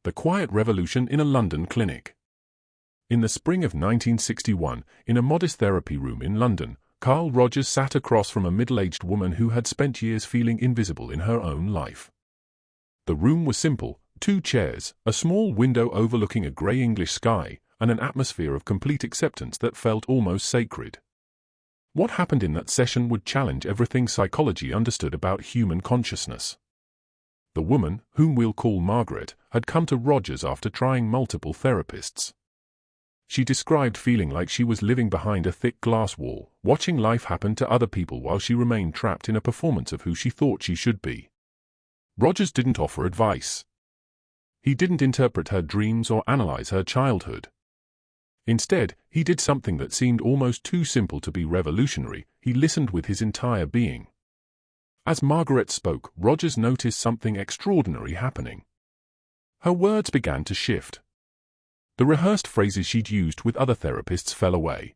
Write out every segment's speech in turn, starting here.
The Quiet Revolution in a London Clinic. In the spring of 1961, in a modest therapy room in London, Carl Rogers sat across from a middle-aged woman who had spent years feeling invisible in her own life. The room was simple: 2 chairs, a small window overlooking a grey English sky, and an atmosphere of complete acceptance that felt almost sacred. What happened in that session would challenge everything psychology understood about human consciousness. The woman, whom we'll call Margaret, had come to Rogers after trying multiple therapists. She described feeling like she was living behind a thick glass wall, watching life happen to other people while she remained trapped in a performance of who she thought she should be. Rogers didn't offer advice. He didn't interpret her dreams or analyze her childhood. Instead, he did something that seemed almost too simple to be revolutionary: he listened with his entire being. As Margaret spoke, Rogers noticed something extraordinary happening. Her words began to shift. The rehearsed phrases she'd used with other therapists fell away.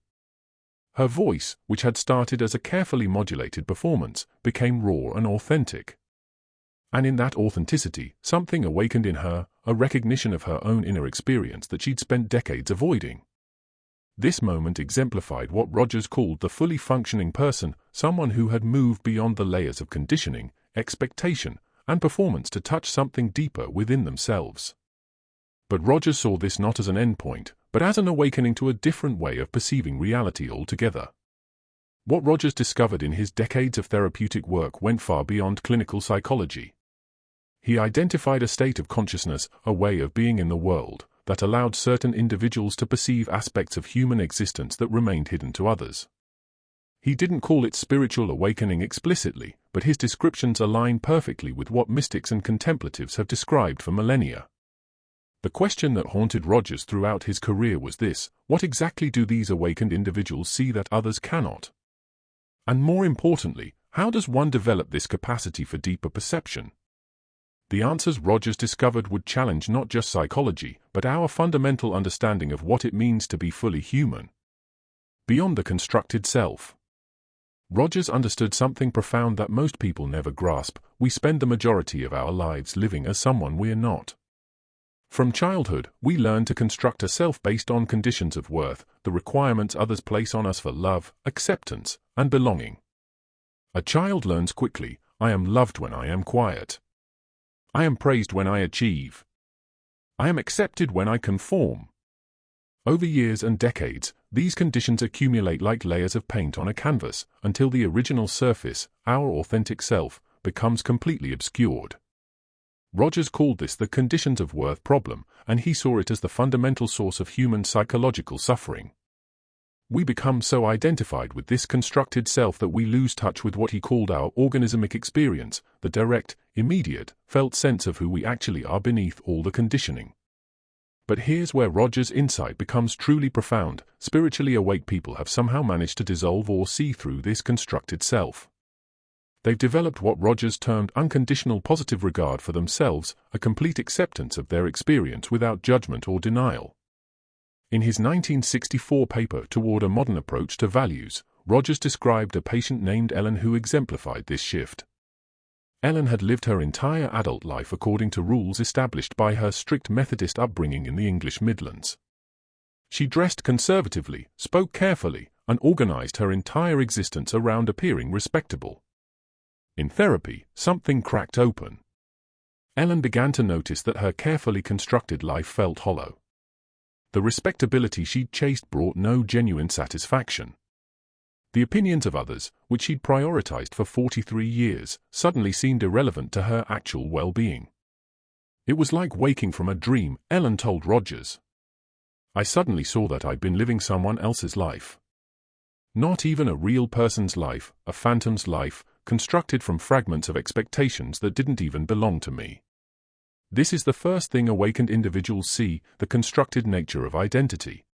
Her voice, which had started as a carefully modulated performance, became raw and authentic. And in that authenticity, something awakened in her, a recognition of her own inner experience that she'd spent decades avoiding. This moment exemplified what Rogers called the fully functioning person, someone who had moved beyond the layers of conditioning, expectation, and performance to touch something deeper within themselves. But Rogers saw this not as an endpoint, but as an awakening to a different way of perceiving reality altogether. What Rogers discovered in his decades of therapeutic work went far beyond clinical psychology. He identified a state of consciousness, a way of being in the world, that allowed certain individuals to perceive aspects of human existence that remained hidden to others. He didn't call it spiritual awakening explicitly, but his descriptions align perfectly with what mystics and contemplatives have described for millennia. The question that haunted Rogers throughout his career was this: what exactly do these awakened individuals see that others cannot? And more importantly, how does one develop this capacity for deeper perception? The answers Rogers discovered would challenge not just psychology, but our fundamental understanding of what it means to be fully human. Beyond the constructed self. Rogers understood something profound that most people never grasp: we spend the majority of our lives living as someone we're not. From childhood, we learn to construct a self based on conditions of worth, the requirements others place on us for love, acceptance, and belonging. A child learns quickly: I am loved when I am quiet. I am praised when I achieve. I am accepted when I conform. Over years and decades, these conditions accumulate like layers of paint on a canvas, until the original surface, our authentic self, becomes completely obscured. Rogers called this the conditions of worth problem, and he saw it as the fundamental source of human psychological suffering. We become so identified with this constructed self that we lose touch with what he called our organismic experience, the direct, immediate, felt sense of who we actually are beneath all the conditioning. But here's where Rogers' insight becomes truly profound: spiritually awake people have somehow managed to dissolve or see through this constructed self. They've developed what Rogers termed unconditional positive regard for themselves, a complete acceptance of their experience without judgment or denial. In his 1964 paper Toward a Modern Approach to Values, Rogers described a patient named Ellen who exemplified this shift. Ellen had lived her entire adult life according to rules established by her strict Methodist upbringing in the English Midlands. She dressed conservatively, spoke carefully, and organized her entire existence around appearing respectable. In therapy, something cracked open. Ellen began to notice that her carefully constructed life felt hollow. The respectability she'd chased brought no genuine satisfaction. The opinions of others, which she'd prioritized for 43 years, suddenly seemed irrelevant to her actual well-being. It was like waking from a dream, Ellen told Rogers. I suddenly saw that I'd been living someone else's life. Not even a real person's life, a phantom's life, constructed from fragments of expectations that didn't even belong to me. This is the first thing awakened individuals see: the constructed nature of identity.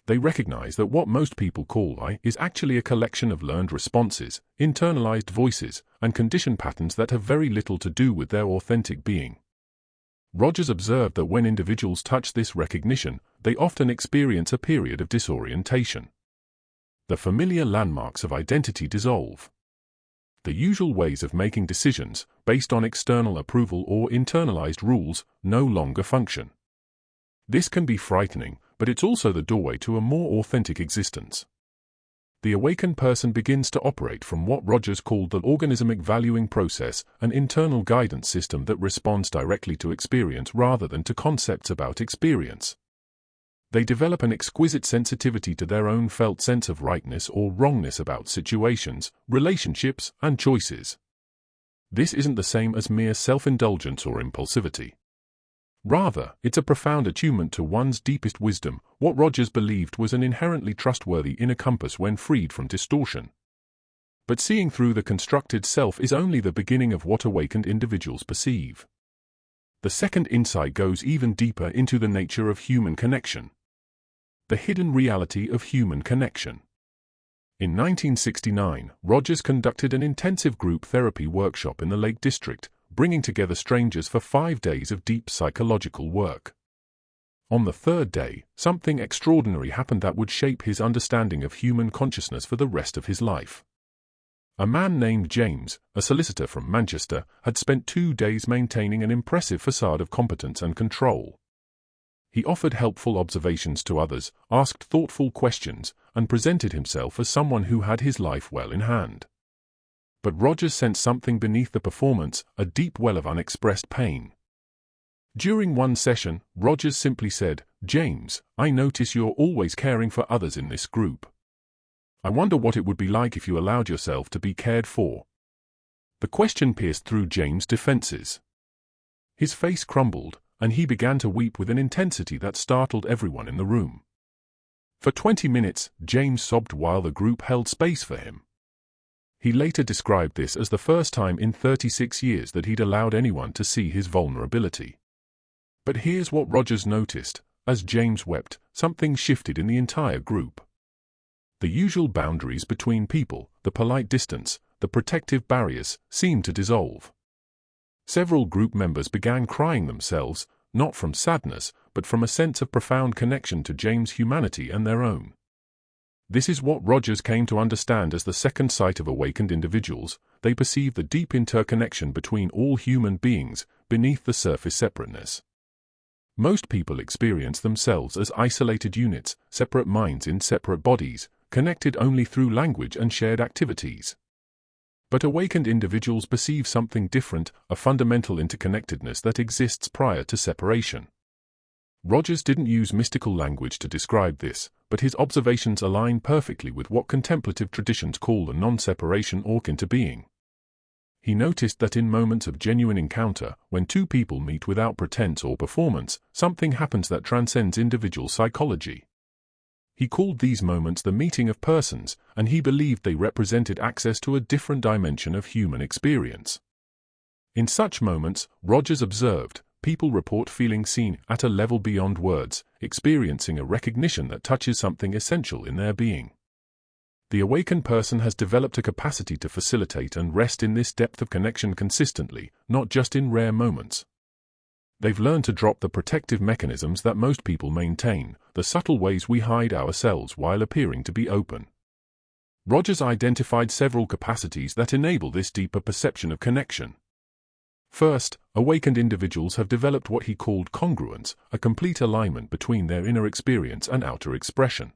They recognize that what most people call I is actually a collection of learned responses, internalized voices, and conditioned patterns that have very little to do with their authentic being. Rogers observed that when individuals touch this recognition, they often experience a period of disorientation. The familiar landmarks of identity dissolve. The usual ways of making decisions, based on external approval or internalized rules, no longer function. This can be frightening, but it's also the doorway to a more authentic existence. The awakened person begins to operate from what Rogers called the organismic valuing process, an internal guidance system that responds directly to experience rather than to concepts about experience. They develop an exquisite sensitivity to their own felt sense of rightness or wrongness about situations, relationships, and choices. This isn't the same as mere self-indulgence or impulsivity. Rather, it's a profound attunement to one's deepest wisdom, what Rogers believed was an inherently trustworthy inner compass when freed from distortion. But seeing through the constructed self is only the beginning of what awakened individuals perceive. The second insight goes even deeper into the nature of human connection. The hidden reality of human connection. In 1969, Rogers conducted an intensive group therapy workshop in the Lake District, bringing together strangers for 5 days of deep psychological work. On the third day, something extraordinary happened that would shape his understanding of human consciousness for the rest of his life. A man named James, a solicitor from Manchester, had spent 2 days maintaining an impressive facade of competence and control. He offered helpful observations to others, asked thoughtful questions, and presented himself as someone who had his life well in hand. But Rogers sensed something beneath the performance, a deep well of unexpressed pain. During one session, Rogers simply said, "James, I notice you're always caring for others in this group. I wonder what it would be like if you allowed yourself to be cared for." The question pierced through James' defenses. His face crumbled, and he began to weep with an intensity that startled everyone in the room. For 20 minutes, James sobbed while the group held space for him. He later described this as the first time in 36 years that he'd allowed anyone to see his vulnerability. But here's what Rogers noticed. As James wept, something shifted in the entire group. The usual boundaries between people, the polite distance, the protective barriers, seemed to dissolve. Several group members began crying themselves, not from sadness, but from a sense of profound connection to James' humanity and their own. This is what Rogers came to understand as the second sight of awakened individuals. They perceive the deep interconnection between all human beings, beneath the surface separateness. Most people experience themselves as isolated units, separate minds in separate bodies, connected only through language and shared activities. But awakened individuals perceive something different, a fundamental interconnectedness that exists prior to separation. Rogers didn't use mystical language to describe this, but his observations align perfectly with what contemplative traditions call the non-separation arc into being. He noticed that in moments of genuine encounter, when two people meet without pretense or performance, something happens that transcends individual psychology. He called these moments the meeting of persons, and he believed they represented access to a different dimension of human experience. In such moments, Rogers observed, people report feeling seen at a level beyond words, experiencing a recognition that touches something essential in their being. The awakened person has developed a capacity to facilitate and rest in this depth of connection consistently, not just in rare moments. They've learned to drop the protective mechanisms that most people maintain, the subtle ways we hide ourselves while appearing to be open. Rogers identified several capacities that enable this deeper perception of connection. First, awakened individuals have developed what he called congruence, a complete alignment between their inner experience and outer expression.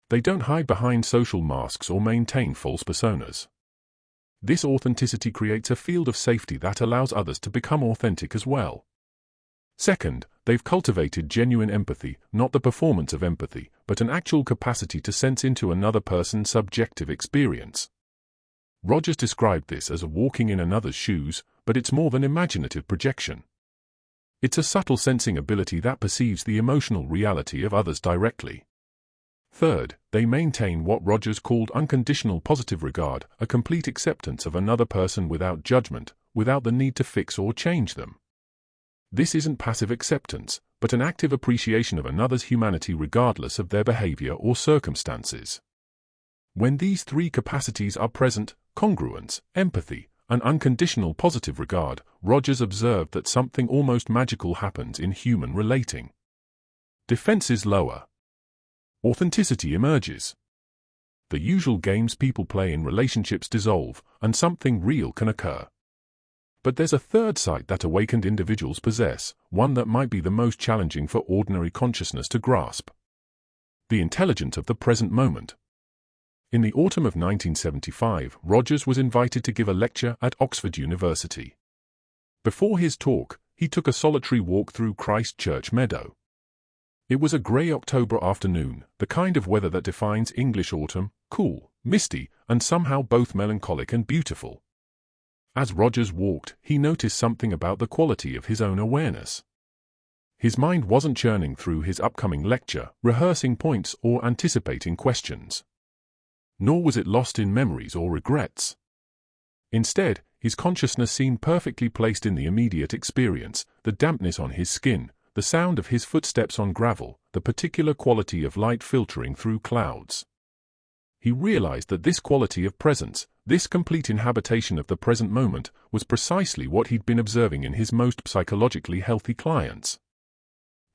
They don't hide behind social masks or maintain false personas. This authenticity creates a field of safety that allows others to become authentic as well. Second, they've cultivated genuine empathy, not the performance of empathy, but an actual capacity to sense into another person's subjective experience. Rogers described this as walking in another's shoes, but it's more than imaginative projection. It's a subtle sensing ability that perceives the emotional reality of others directly. Third, they maintain what Rogers called unconditional positive regard, a complete acceptance of another person without judgment, without the need to fix or change them. This isn't passive acceptance, but an active appreciation of another's humanity regardless of their behavior or circumstances. When these three capacities are present, congruence, empathy, and unconditional positive regard, Rogers observed that something almost magical happens in human relating. Defenses lower. Authenticity emerges. The usual games people play in relationships dissolve, and something real can occur. But there's a third sight that awakened individuals possess, one that might be the most challenging for ordinary consciousness to grasp. The intelligence of the present moment. In the autumn of 1975, Rogers was invited to give a lecture at Oxford University. Before his talk, he took a solitary walk through Christ Church Meadow. It was a grey October afternoon, the kind of weather that defines English autumn, cool, misty, and somehow both melancholic and beautiful. As Rogers walked, he noticed something about the quality of his own awareness. His mind wasn't churning through his upcoming lecture, rehearsing points or anticipating questions. Nor was it lost in memories or regrets. Instead, his consciousness seemed perfectly placed in the immediate experience, the dampness on his skin, the sound of his footsteps on gravel, the particular quality of light filtering through clouds. He realized that this quality of presence, this complete inhabitation of the present moment, was precisely what he'd been observing in his most psychologically healthy clients.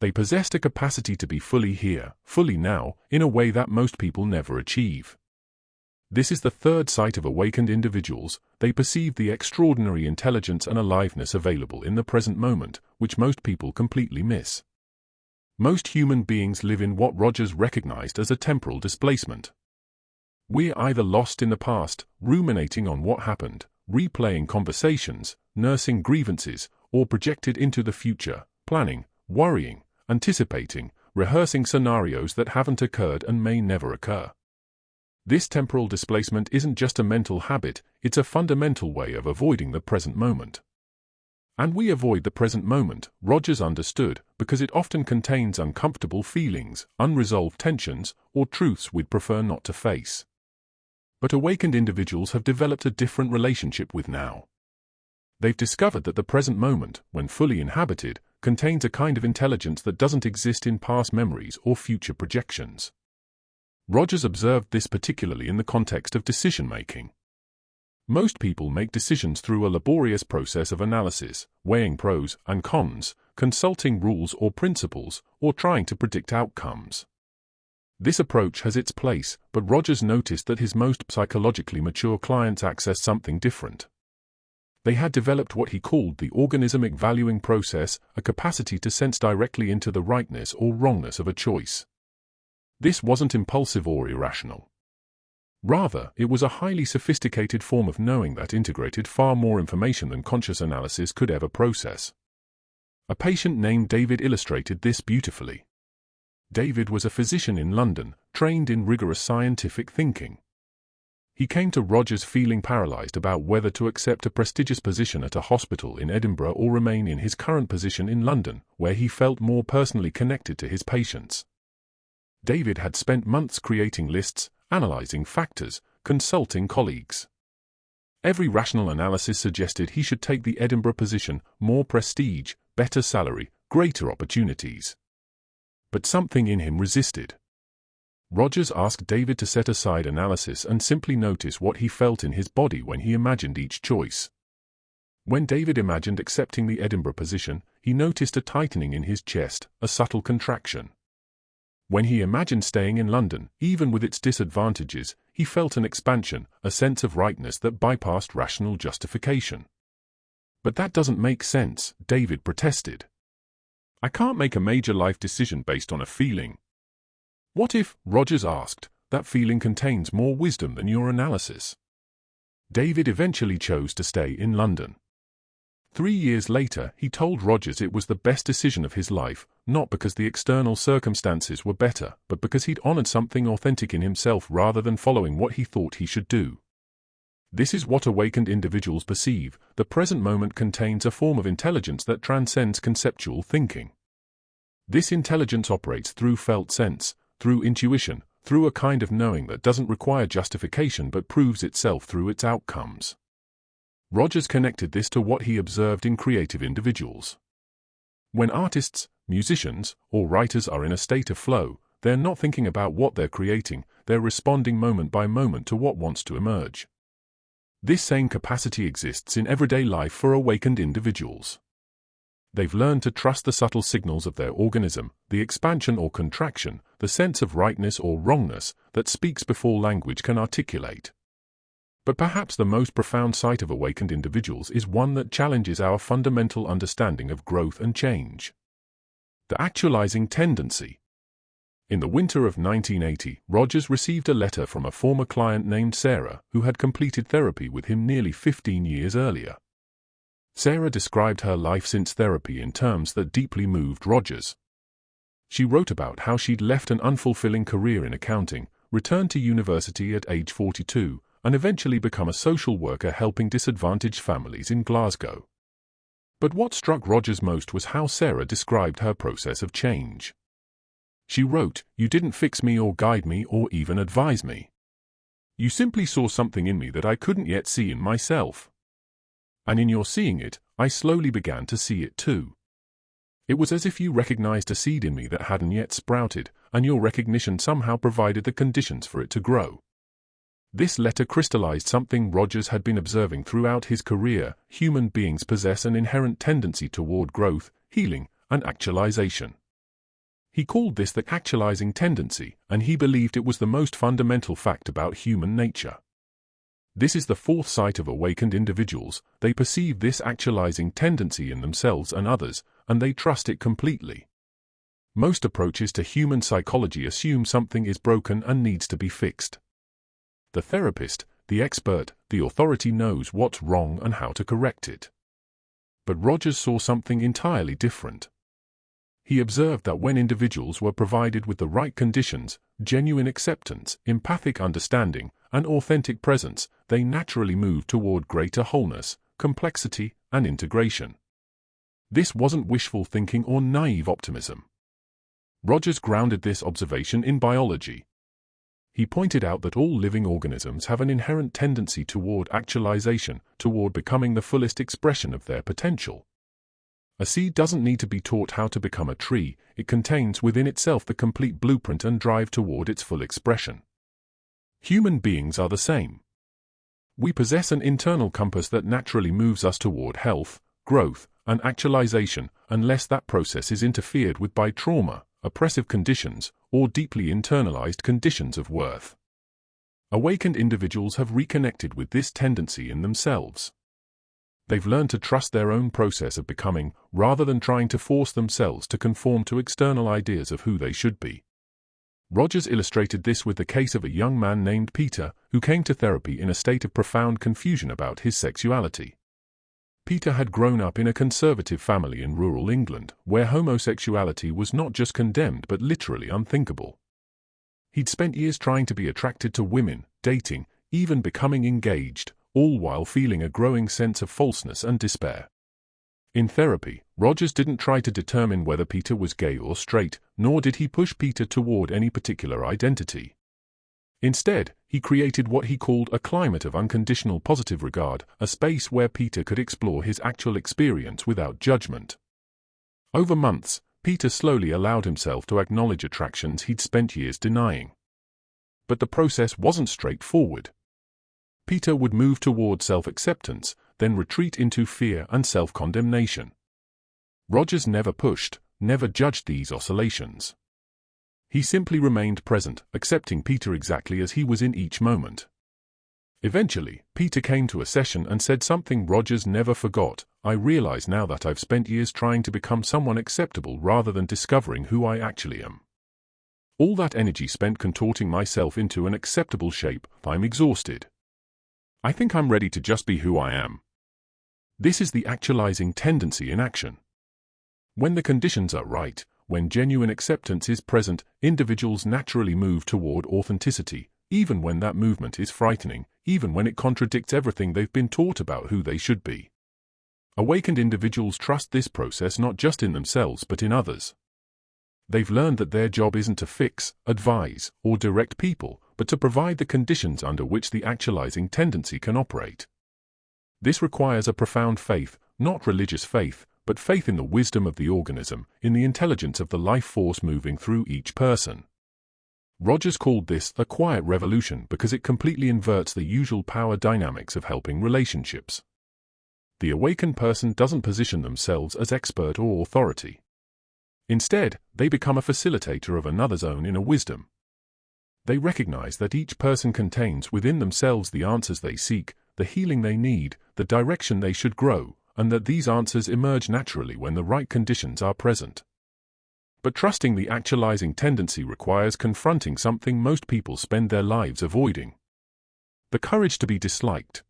They possessed a capacity to be fully here, fully now, in a way that most people never achieve. This is the third sight of awakened individuals. They perceive the extraordinary intelligence and aliveness available in the present moment, which most people completely miss. Most human beings live in what Rogers recognized as a temporal displacement. We're either lost in the past, ruminating on what happened, replaying conversations, nursing grievances, or projected into the future, planning, worrying, anticipating, rehearsing scenarios that haven't occurred and may never occur. This temporal displacement isn't just a mental habit, it's a fundamental way of avoiding the present moment. And we avoid the present moment, Rogers understood, because it often contains uncomfortable feelings, unresolved tensions, or truths we'd prefer not to face. But awakened individuals have developed a different relationship with now. They've discovered that the present moment, when fully inhabited, contains a kind of intelligence that doesn't exist in past memories or future projections. Rogers observed this particularly in the context of decision-making. Most people make decisions through a laborious process of analysis, weighing pros and cons, consulting rules or principles, or trying to predict outcomes. This approach has its place, but Rogers noticed that his most psychologically mature clients accessed something different. They had developed what he called the organismic valuing process, a capacity to sense directly into the rightness or wrongness of a choice. This wasn't impulsive or irrational. Rather, it was a highly sophisticated form of knowing that integrated far more information than conscious analysis could ever process. A patient named David illustrated this beautifully. David was a physician in London, trained in rigorous scientific thinking. He came to Rogers feeling paralyzed about whether to accept a prestigious position at a hospital in Edinburgh or remain in his current position in London, where he felt more personally connected to his patients. David had spent months creating lists, analyzing factors, consulting colleagues. Every rational analysis suggested he should take the Edinburgh position, more prestige, better salary, greater opportunities. But something in him resisted. Rogers asked David to set aside analysis and simply notice what he felt in his body when he imagined each choice. When David imagined accepting the Edinburgh position, he noticed a tightening in his chest, a subtle contraction. When he imagined staying in London, even with its disadvantages, he felt an expansion, a sense of rightness that bypassed rational justification. But that doesn't make sense, David protested. I can't make a major life decision based on a feeling. What if, Rogers asked, that feeling contains more wisdom than your analysis? David eventually chose to stay in London. 3 years later, he told Rogers it was the best decision of his life, not because the external circumstances were better, but because he'd honored something authentic in himself rather than following what he thought he should do. This is what awakened individuals perceive. The present moment contains a form of intelligence that transcends conceptual thinking. This intelligence operates through felt sense, through intuition, through a kind of knowing that doesn't require justification but proves itself through its outcomes. Rogers connected this to what he observed in creative individuals. When artists, musicians, or writers are in a state of flow, they're not thinking about what they're creating, they're responding moment by moment to what wants to emerge. This same capacity exists in everyday life for awakened individuals. They've learned to trust the subtle signals of their organism, the expansion or contraction, the sense of rightness or wrongness that speaks before language can articulate. But perhaps the most profound sight of awakened individuals is one that challenges our fundamental understanding of growth and change. The actualizing tendency. In the winter of 1980, Rogers received a letter from a former client named Sarah, who had completed therapy with him nearly 15 years earlier. Sarah described her life since therapy in terms that deeply moved Rogers. She wrote about how she'd left an unfulfilling career in accounting, returned to university at age 42, and eventually become a social worker helping disadvantaged families in Glasgow. But what struck Rogers most was how Sarah described her process of change. She wrote, "You didn't fix me or guide me or even advise me. You simply saw something in me that I couldn't yet see in myself. And in your seeing it, I slowly began to see it too. It was as if you recognized a seed in me that hadn't yet sprouted, and your recognition somehow provided the conditions for it to grow." This letter crystallized something Rogers had been observing throughout his career. Human beings possess an inherent tendency toward growth, healing, and actualization. He called this the actualizing tendency, and he believed it was the most fundamental fact about human nature. This is the fourth sight of awakened individuals. They perceive this actualizing tendency in themselves and others, and they trust it completely. Most approaches to human psychology assume something is broken and needs to be fixed. The therapist, the expert, the authority knows what's wrong and how to correct it. But Rogers saw something entirely different. He observed that when individuals were provided with the right conditions, genuine acceptance, empathic understanding, and authentic presence, they naturally moved toward greater wholeness, complexity, and integration. This wasn't wishful thinking or naive optimism. Rogers grounded this observation in biology. He pointed out that all living organisms have an inherent tendency toward actualization, toward becoming the fullest expression of their potential. A seed doesn't need to be taught how to become a tree. It contains within itself the complete blueprint and drive toward its full expression. Human beings are the same. We possess an internal compass that naturally moves us toward health, growth, and actualization, unless that process is interfered with by trauma, oppressive conditions, or deeply internalized conditions of worth. Awakened individuals have reconnected with this tendency in themselves. They've learned to trust their own process of becoming, rather than trying to force themselves to conform to external ideas of who they should be. Rogers illustrated this with the case of a young man named Peter, who came to therapy in a state of profound confusion about his sexuality. Peter had grown up in a conservative family in rural England, where homosexuality was not just condemned but literally unthinkable. He'd spent years trying to be attracted to women, dating, even becoming engaged, all while feeling a growing sense of falseness and despair. In therapy, Rogers didn't try to determine whether Peter was gay or straight, nor did he push Peter toward any particular identity. Instead, he created what he called a climate of unconditional positive regard, a space where Peter could explore his actual experience without judgment. Over months, Peter slowly allowed himself to acknowledge attractions he'd spent years denying. But the process wasn't straightforward. Peter would move toward self-acceptance, then retreat into fear and self-condemnation. Rogers never pushed, never judged these oscillations. He simply remained present, accepting Peter exactly as he was in each moment. Eventually, Peter came to a session and said something Rogers never forgot: "I realize now that I've spent years trying to become someone acceptable rather than discovering who I actually am. All that energy spent contorting myself into an acceptable shape, I'm exhausted. I think I'm ready to just be who I am." This is the actualizing tendency in action. When the conditions are right, when genuine acceptance is present, individuals naturally move toward authenticity, even when that movement is frightening, even when it contradicts everything they've been taught about who they should be. Awakened individuals trust this process not just in themselves but in others. They've learned that their job isn't to fix, advise, or direct people, but to provide the conditions under which the actualizing tendency can operate. This requires a profound faith, not religious faith, but faith in the wisdom of the organism, in the intelligence of the life force moving through each person. Rogers called this a quiet revolution because it completely inverts the usual power dynamics of helping relationships. The awakened person doesn't position themselves as expert or authority. Instead, they become a facilitator of another's own inner wisdom. They recognize that each person contains within themselves the answers they seek, the healing they need, the direction they should grow, and that these answers emerge naturally when the right conditions are present. But trusting the actualizing tendency requires confronting something most people spend their lives avoiding: the courage to be disliked.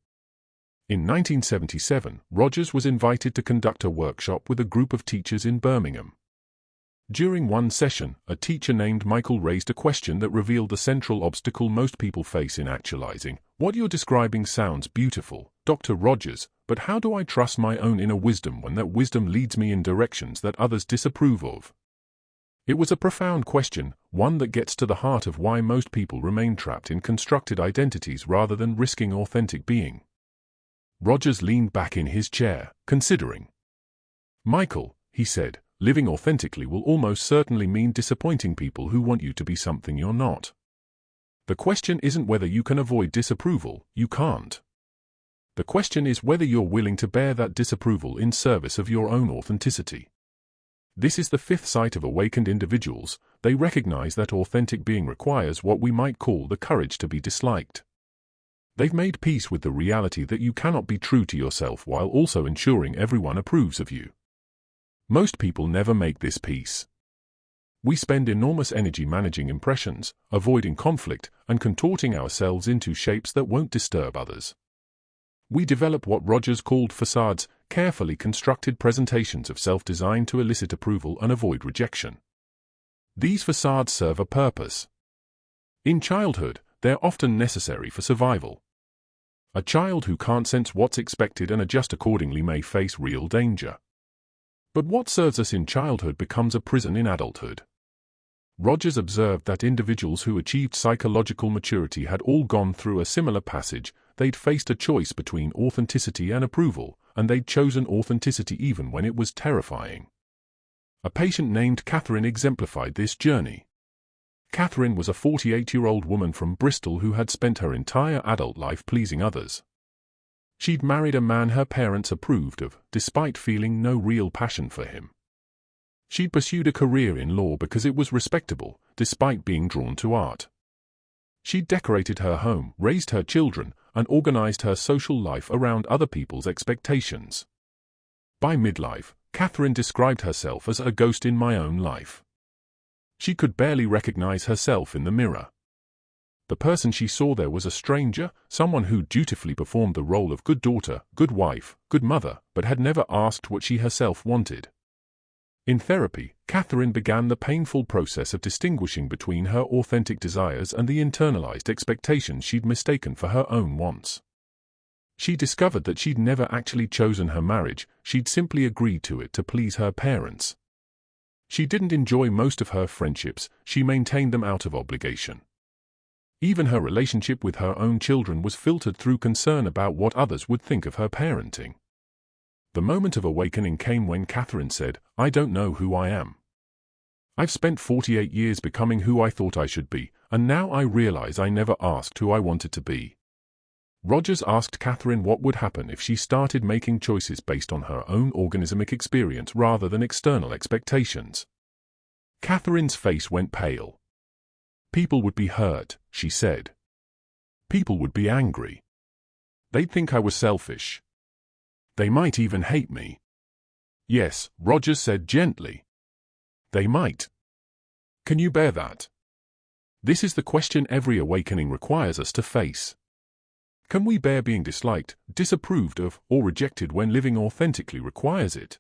In 1977, Rogers was invited to conduct a workshop with a group of teachers in Birmingham. During one session, a teacher named Michael raised a question that revealed the central obstacle most people face in actualizing. "What you're describing sounds beautiful, Dr. Rogers, but how do I trust my own inner wisdom when that wisdom leads me in directions that others disapprove of?" It was a profound question, one that gets to the heart of why most people remain trapped in constructed identities rather than risking authentic being. Rogers leaned back in his chair, considering. "Michael," he said, "living authentically will almost certainly mean disappointing people who want you to be something you're not. The question isn't whether you can avoid disapproval, you can't. The question is whether you're willing to bear that disapproval in service of your own authenticity." This is the fifth sight of awakened individuals. They recognize that authentic being requires what we might call the courage to be disliked. They've made peace with the reality that you cannot be true to yourself while also ensuring everyone approves of you. Most people never make this peace. We spend enormous energy managing impressions, avoiding conflict, and contorting ourselves into shapes that won't disturb others. We develop what Rogers called facades, carefully constructed presentations of self designed to elicit approval and avoid rejection. These facades serve a purpose. In childhood, they're often necessary for survival. A child who can't sense what's expected and adjust accordingly may face real danger. But what serves us in childhood becomes a prison in adulthood. Rogers observed that individuals who achieved psychological maturity had all gone through a similar passage. They'd faced a choice between authenticity and approval, and they'd chosen authenticity even when it was terrifying. A patient named Catherine exemplified this journey. Catherine was a 48-year-old woman from Bristol who had spent her entire adult life pleasing others. She'd married a man her parents approved of, despite feeling no real passion for him. She'd pursued a career in law because it was respectable, despite being drawn to art. She'd decorated her home, raised her children, and organized her social life around other people's expectations. By midlife, Catherine described herself as a ghost in my own life. She could barely recognize herself in the mirror. The person she saw there was a stranger, someone who dutifully performed the role of good daughter, good wife, good mother, but had never asked what she herself wanted. In therapy, Catherine began the painful process of distinguishing between her authentic desires and the internalized expectations she'd mistaken for her own wants. She discovered that she'd never actually chosen her marriage, she'd simply agreed to it to please her parents. She didn't enjoy most of her friendships, she maintained them out of obligation. Even her relationship with her own children was filtered through concern about what others would think of her parenting. The moment of awakening came when Catherine said, "I don't know who I am. I've spent 48 years becoming who I thought I should be, and now I realize I never asked who I wanted to be." Rogers asked Catherine what would happen if she started making choices based on her own organismic experience rather than external expectations. Catherine's face went pale. "People would be hurt," she said. "People would be angry. They'd think I was selfish. They might even hate me." "Yes," Rogers said gently. "They might. Can you bear that?" This is the question every awakening requires us to face. Can we bear being disliked, disapproved of, or rejected when living authentically requires it?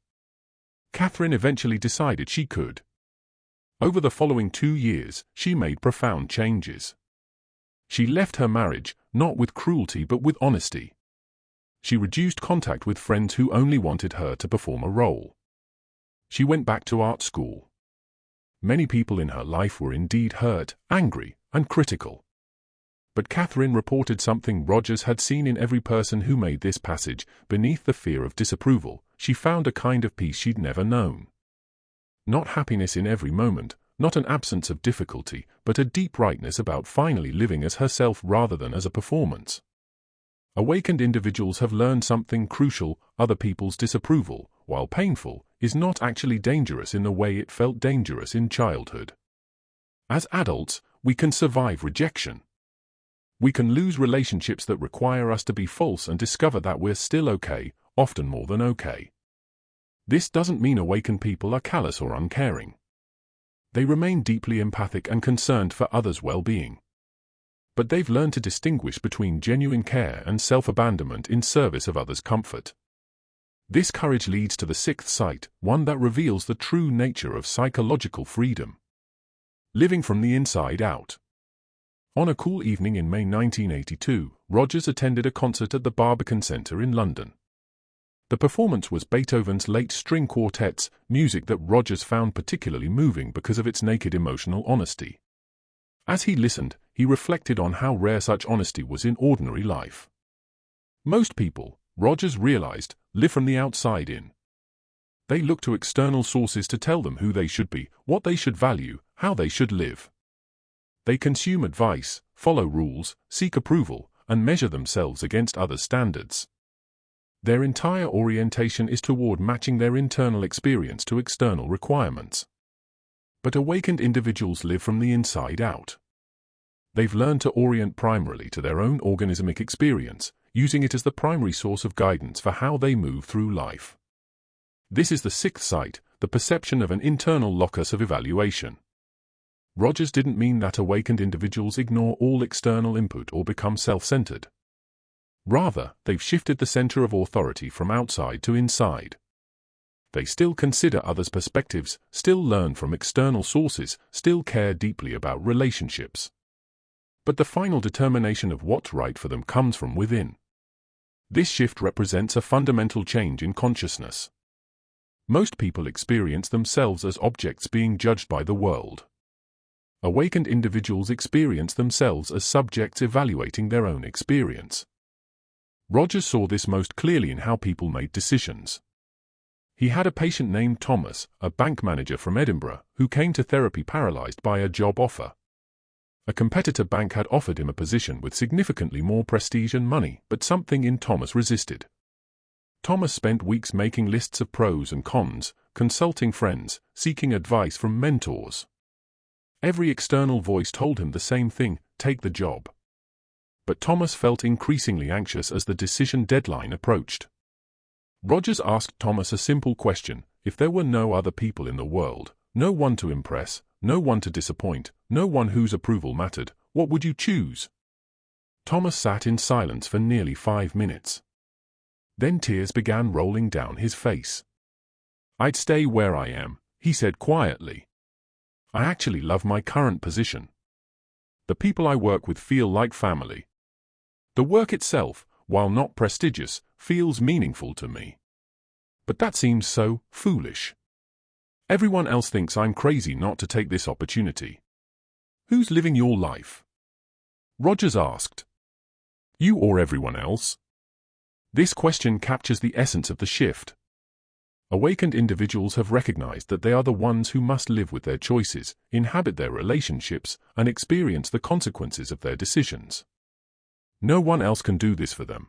Catherine eventually decided she could. Over the following 2 years, she made profound changes. She left her marriage, not with cruelty but with honesty. She reduced contact with friends who only wanted her to perform a role. She went back to art school. Many people in her life were indeed hurt, angry, and critical. But Catherine reported something Rogers had seen in every person who made this passage. Beneath the fear of disapproval, she found a kind of peace she'd never known. Not happiness in every moment, not an absence of difficulty, but a deep rightness about finally living as herself rather than as a performance. Awakened individuals have learned something crucial: other people's disapproval, while painful, is not actually dangerous in the way it felt dangerous in childhood. As adults, we can survive rejection. We can lose relationships that require us to be false and discover that we're still okay, often more than okay. This doesn't mean awakened people are callous or uncaring. They remain deeply empathic and concerned for others' well-being. But they've learned to distinguish between genuine care and self-abandonment in service of others' comfort. This courage leads to the sixth sight, one that reveals the true nature of psychological freedom. Living from the inside out. On a cool evening in May 1982, Rogers attended a concert at the Barbican Centre in London. The performance was Beethoven's Late String Quartets, music that Rogers found particularly moving because of its naked emotional honesty. As he listened, he reflected on how rare such honesty was in ordinary life. Most people, Rogers realized, live from the outside in. They look to external sources to tell them who they should be, what they should value, how they should live. They consume advice, follow rules, seek approval, and measure themselves against others' standards. Their entire orientation is toward matching their internal experience to external requirements. But awakened individuals live from the inside out. They've learned to orient primarily to their own organismic experience, using it as the primary source of guidance for how they move through life. This is the sixth sight, the perception of an internal locus of evaluation. Rogers didn't mean that awakened individuals ignore all external input or become self-centered. Rather, they've shifted the center of authority from outside to inside. They still consider others' perspectives, still learn from external sources, still care deeply about relationships. But the final determination of what's right for them comes from within. This shift represents a fundamental change in consciousness. Most people experience themselves as objects being judged by the world. Awakened individuals experience themselves as subjects evaluating their own experience. Rogers saw this most clearly in how people made decisions. He had a patient named Thomas, a bank manager from Edinburgh, who came to therapy paralyzed by a job offer. A competitor bank had offered him a position with significantly more prestige and money, but something in Thomas resisted. Thomas spent weeks making lists of pros and cons, consulting friends, seeking advice from mentors. Every external voice told him the same thing: take the job. But Thomas felt increasingly anxious as the decision deadline approached. Rogers asked Thomas a simple question: if there were no other people in the world, no one to impress, no one to disappoint, no one whose approval mattered, what would you choose? Thomas sat in silence for nearly 5 minutes. Then tears began rolling down his face. I'd stay where I am, he said quietly. I actually love my current position. The people I work with feel like family. The work itself, while not prestigious, feels meaningful to me. But that seems so foolish. Everyone else thinks I'm crazy not to take this opportunity. Who's living your life? Rogers asked. You or everyone else? This question captures the essence of the shift. Awakened individuals have recognized that they are the ones who must live with their choices, inhabit their relationships, and experience the consequences of their decisions. No one else can do this for them.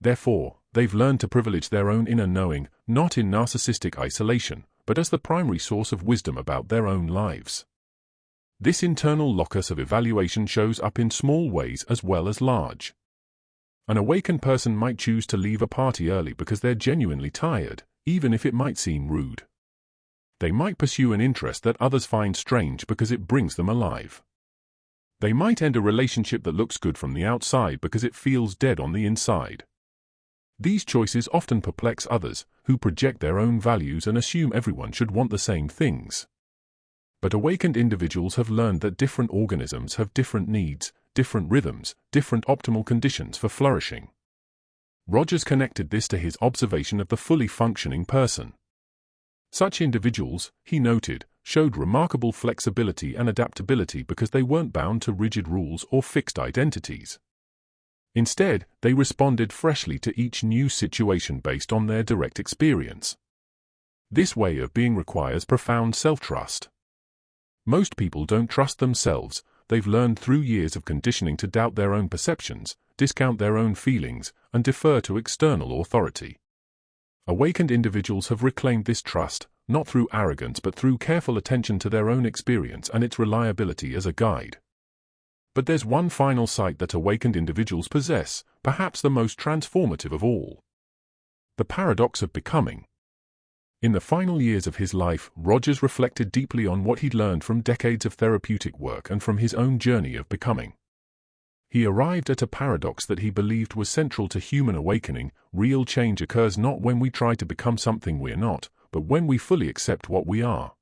Therefore, they've learned to privilege their own inner knowing, not in narcissistic isolation, but as the primary source of wisdom about their own lives. This internal locus of evaluation shows up in small ways as well as large. An awakened person might choose to leave a party early because they're genuinely tired, even if it might seem rude. They might pursue an interest that others find strange because it brings them alive. They might end a relationship that looks good from the outside because it feels dead on the inside. These choices often perplex others, who project their own values and assume everyone should want the same things. But awakened individuals have learned that different organisms have different needs, different rhythms, different optimal conditions for flourishing. Rogers connected this to his observation of the fully functioning person. Such individuals, he noted, showed remarkable flexibility and adaptability because they weren't bound to rigid rules or fixed identities. Instead, they responded freshly to each new situation based on their direct experience. This way of being requires profound self-trust. Most people don't trust themselves. They've learned through years of conditioning to doubt their own perceptions, discount their own feelings, and defer to external authority. Awakened individuals have reclaimed this trust, not through arrogance but through careful attention to their own experience and its reliability as a guide. But there's one final sight that awakened individuals possess, perhaps the most transformative of all. The paradox of becoming. In the final years of his life, Rogers reflected deeply on what he'd learned from decades of therapeutic work and from his own journey of becoming. He arrived at a paradox that he believed was central to human awakening. Real change occurs not when we try to become something we're not, but when we fully accept what we are.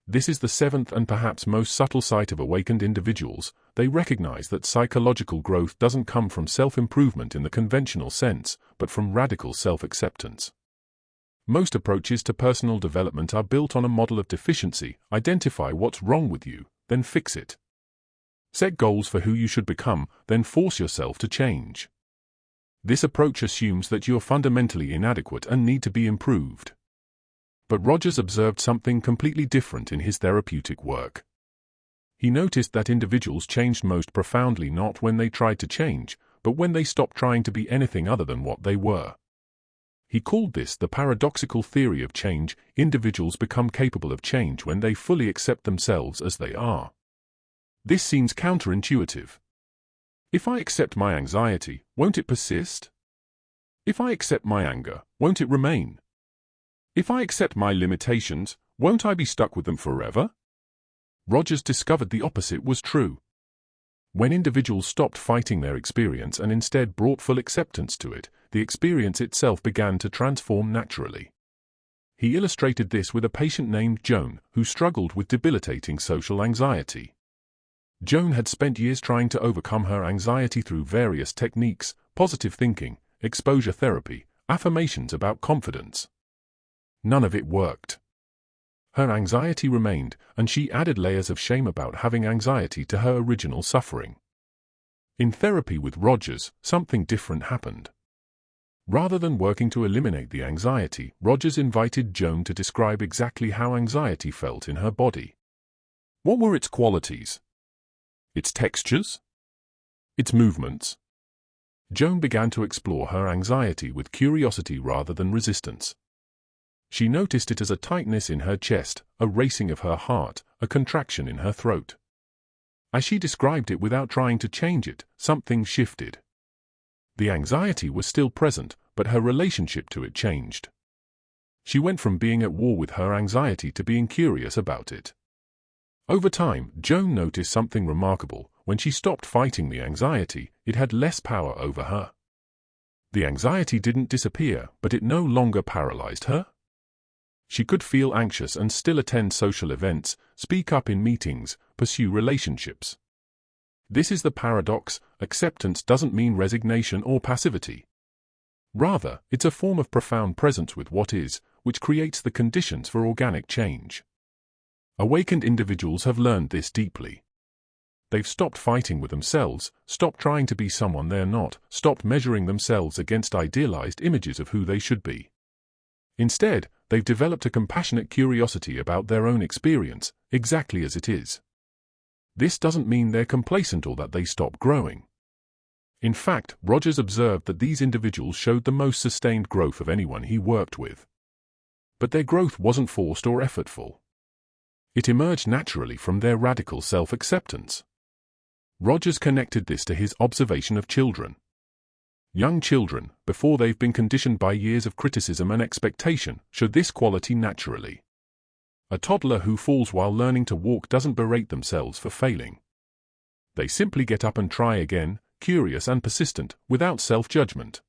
This is the seventh and perhaps most subtle sight of awakened individuals. They recognize that psychological growth doesn't come from self-improvement in the conventional sense, but from radical self-acceptance. Most approaches to personal development are built on a model of deficiency. Identify what's wrong with you, then fix it. Set goals for who you should become, then force yourself to change. This approach assumes that you're fundamentally inadequate and need to be improved. But Rogers observed something completely different in his therapeutic work. He noticed that individuals changed most profoundly not when they tried to change, but when they stopped trying to be anything other than what they were. He called this the paradoxical theory of change. Individuals become capable of change when they fully accept themselves as they are. This seems counterintuitive. If I accept my anxiety, won't it persist? If I accept my anger, won't it remain? If I accept my limitations, won't I be stuck with them forever? Rogers discovered the opposite was true. When individuals stopped fighting their experience and instead brought full acceptance to it, the experience itself began to transform naturally. He illustrated this with a patient named Joan, who struggled with debilitating social anxiety. Joan had spent years trying to overcome her anxiety through various techniques: positive thinking, exposure therapy, affirmations about confidence. None of it worked. Her anxiety remained, and she added layers of shame about having anxiety to her original suffering. In therapy with Rogers, something different happened. Rather than working to eliminate the anxiety, Rogers invited Joan to describe exactly how anxiety felt in her body. What were its qualities? Its textures? Its movements? Joan began to explore her anxiety with curiosity rather than resistance. She noticed it as a tightness in her chest, a racing of her heart, a contraction in her throat. As she described it without trying to change it, something shifted. The anxiety was still present, but her relationship to it changed. She went from being at war with her anxiety to being curious about it. Over time, Joan noticed something remarkable. When she stopped fighting the anxiety, it had less power over her. The anxiety didn't disappear, but it no longer paralyzed her. She could feel anxious and still attend social events, speak up in meetings, pursue relationships. This is the paradox. Acceptance doesn't mean resignation or passivity. Rather, it's a form of profound presence with what is, which creates the conditions for organic change. Awakened individuals have learned this deeply. They've stopped fighting with themselves, stopped trying to be someone they're not, stopped measuring themselves against idealized images of who they should be. Instead, they've developed a compassionate curiosity about their own experience, exactly as it is. This doesn't mean they're complacent or that they stop growing. In fact, Rogers observed that these individuals showed the most sustained growth of anyone he worked with. But their growth wasn't forced or effortful. It emerged naturally from their radical self-acceptance. Rogers connected this to his observation of children. Young children, before they've been conditioned by years of criticism and expectation, show this quality naturally. A toddler who falls while learning to walk doesn't berate themselves for failing. They simply get up and try again, curious and persistent, without self-judgment.